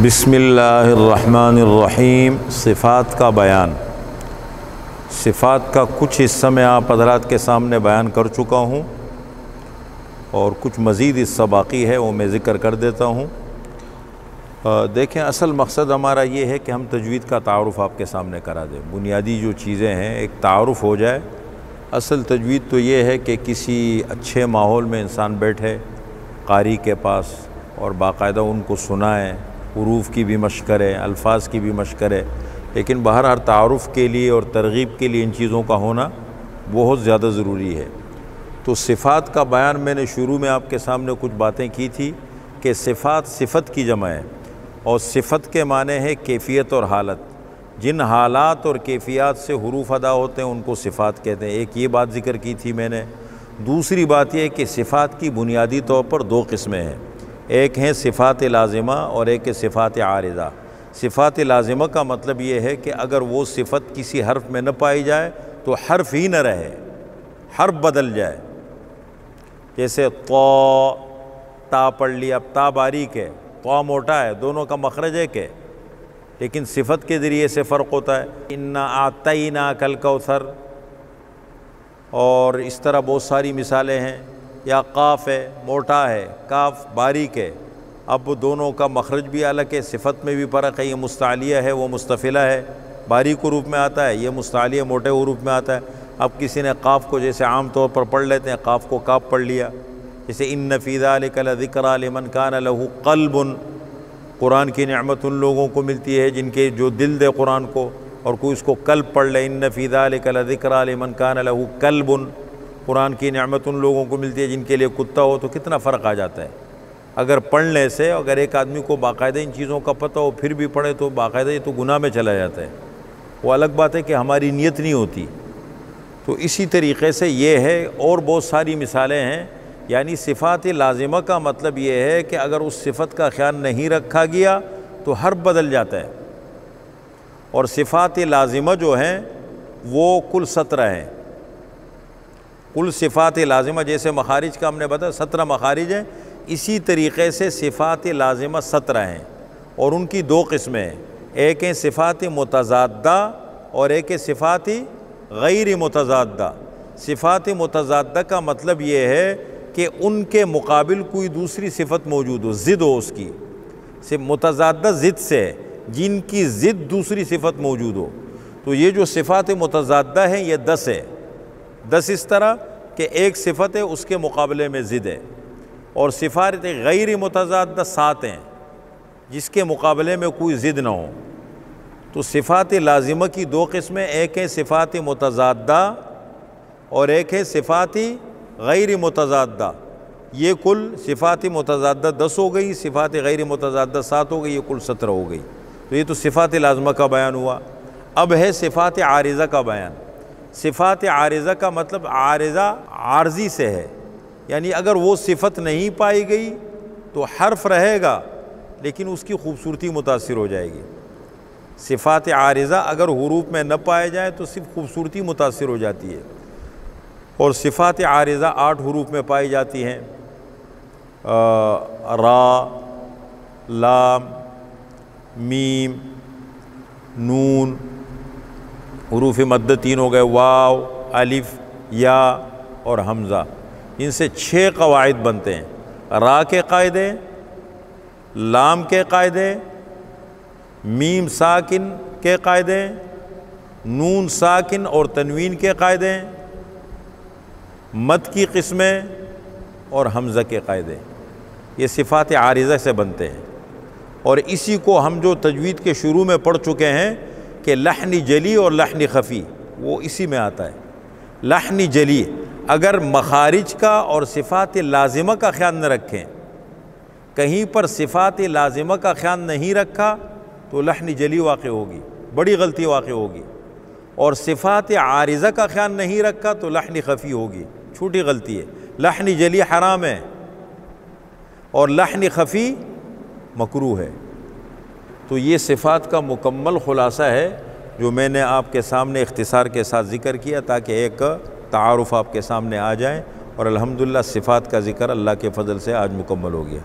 بسم اللہ الرحمن الرحیم۔ صفات کا بیان۔ صفات کا کچھ حصہ میں آپ حضرات کے سامنے بیان کر چکا ہوں اور کچھ مزید حصہ باقی ہے، وہ میں ذکر کر دیتا ہوں۔ دیکھیں، اصل مقصد ہمارا یہ ہے کہ ہم تجوید کا تعارف آپ کے سامنے کرا دیں۔ بنیادی جو چیزیں ہیں ایک تعارف ہو جائے۔ اصل تجوید تو یہ ہے کہ کسی اچھے ماحول میں انسان بیٹھے قاری کے پاس اور باقاعدہ ان کو سنائیں، حروف کی بھی مشق کرے، الفاظ کی بھی مشق کرے، لیکن بہرحال تعارف کے لیے اور ترغیب کے لیے ان چیزوں کا ہونا بہت زیادہ ضروری ہے۔ تو صفات کا بیان میں نے شروع میں آپ کے سامنے کچھ باتیں کی تھی کہ صفات صفت کی جمع ہے، اور صفت کے معنی ہے کیفیت اور حالت۔ جن حالات اور کیفیات سے حروف ادا ہوتے ہیں ان کو صفات کہتے ہیں۔ ایک یہ بات ذکر کی تھی میں نے۔ دوسری بات یہ ہے کہ صفات کی بنیادی طور پر دو قسمیں ہیں، ایک ہیں صفات لازمہ اور ایک ہے صفات عارضہ۔ صفات لازمہ کا مطلب یہ ہے کہ اگر وہ صفت کسی حرف میں نہ پائی جائے تو حرف ہی نہ رہے، حرف بدل جائے۔ جیسے تا پڑھ لیا، اب تا باریک ہے، تو موٹا ہے، دونوں کا مخرج ایک ہے، لیکن صفت کے ذریعے سے فرق ہوتا ہے۔ انا اعطیناک الکوثر، اور اس طرح بہت ساری مثالیں ہیں۔ یا قاف ہے، موٹا ہے، کاف باریک ہے، اب دونوں کا مخرج بھی الگ ہے، صفت میں بھی فرق ہے۔ یہ مستعلیہ ہے، وہ مستفلہ ہے، باریک حروف میں آتا ہے، یہ مستعلیہ موٹے حروف میں آتا ہے۔ اب کسی نے قاف کو جیسے عام طور پر پڑھ لیتے ہیں، قاف کو کاف پڑھ لیا، جیسے ان فی ذلک لذکریٰ لمن کان لہ قلب۔ قرآن کی نعمت ان لوگوں کو ملتی ہے جن کے جو دل دے قرآن کو، اور کوئی اس کو قلب پڑھ لے، ان فی ذلک لذکریٰ لمن کان لہ قلب۔ قرآن کی نعمت ان لوگوں کو ملتی ہے جن کے لیے کتا ہو، تو کتنا فرق آ جاتا ہے۔ اگر پڑھنے سے اگر ایک آدمی کو باقاعدہ ان چیزوں کا پتہ ہو پھر بھی پڑھے تو باقاعدہ یہ تو گناہ میں چلا جاتا ہے۔ وہ الگ بات ہے کہ ہماری نیت نہیں ہوتی۔ تو اسی طریقے سے یہ ہے، اور بہت ساری مثالیں ہیں۔ یعنی صفات لازمہ کا مطلب یہ ہے کہ اگر اس صفت کا خیال نہیں رکھا گیا تو حرف بدل جاتا ہے۔ اور صفات لازمہ جو ہیں وہ کل 17 ہیں۔ کل صفات لازمہ، جیسے مخارج کا ہم نے بتایا 17 مخارج ہیں، اسی طریقے سے صفات لازمہ 17 ہیں، اور ان کی دو قسمیں ہیں، ایک ہے صفات متضادہ اور ایک ہے صفات غیر متضادہ۔ صفات متضادہ کا مطلب یہ ہے کہ ان کے مقابل کوئی دوسری صفت موجود ہو، ضد ہو اس کی۔ متضادہ ضد سے ہے، جن کی ضد دوسری صفت موجود ہو۔ تو یہ جو صفات متضادہ ہیں یہ 10 ہے۔ 10 اس طرح کہ ایک صفت ہے اس کے مقابلے میں ضد ہے، اور صفات غیر متضادہ 7 ہیں جس کے مقابلے میں کوئی ضد نہ ہو۔ تو صفات لازمہ کی دو قسمیں، ایک ہے صفات متضادہ اور ایک ہے صفات غیر متضادہ۔ یہ کل صفات متضادہ 10 ہو گئی، صفات غیر متضادہ 7 ہو گئی، یہ کل 17 ہو گئی۔ تو یہ تو صفات لازمہ کا بیان ہوا۔ اب ہے صفات عارضہ کا بیان۔ صفات عارضہ کا مطلب عارضہ عارضی سے ہے، یعنی اگر وہ صفت نہیں پائی گئی تو حرف رہے گا لیکن اس کی خوبصورتی متاثر ہو جائے گی۔ صفات عارضہ اگر حروف میں نہ پائے جائیں تو صرف خوبصورتی متاثر ہو جاتی ہے، اور صفات عارضہ 8 حروف میں پائی جاتی ہیں، را، لام، میم، نون، حروف مد 3 ہو گئے، واو، الف، یا اور حمزہ۔ ان سے 6 قواعد بنتے ہیں۔ را کے قاعدے، لام کے قاعدے، میم ساکن کے قاعدے، نون ساکن اور تنوین کے قاعدے، مد کی قسمیں اور حمزہ کے قاعدے۔ یہ صفات عارضہ سے بنتے ہیں، اور اسی کو ہم جو تجوید کے شروع میں پڑھ چکے ہیں کہ لحن جلی اور لحن خفی، وہ اسی میں آتا ہے۔ لحن جلی اگر مخارج کا اور صفات لازمہ کا خیال نہ رکھیں، کہیں پر صفات لازمہ کا خیال نہیں رکھا تو لحن جلی واقع ہوگی، بڑی غلطی واقع ہوگی، اور صفات عارضہ کا خیال نہیں رکھا تو لحن خفی ہوگی، چھوٹی غلطی ہے۔ لحن جلی حرام ہے اور لحن خفی مکروہ ہے۔ تو یہ صفات کا مکمل خلاصہ ہے جو میں نے آپ کے سامنے اختصار کے ساتھ ذکر کیا، تاکہ ایک تعارف آپ کے سامنے آ جائے، اور الحمدللہ صفات کا ذکر اللہ کے فضل سے آج مکمل ہو گیا۔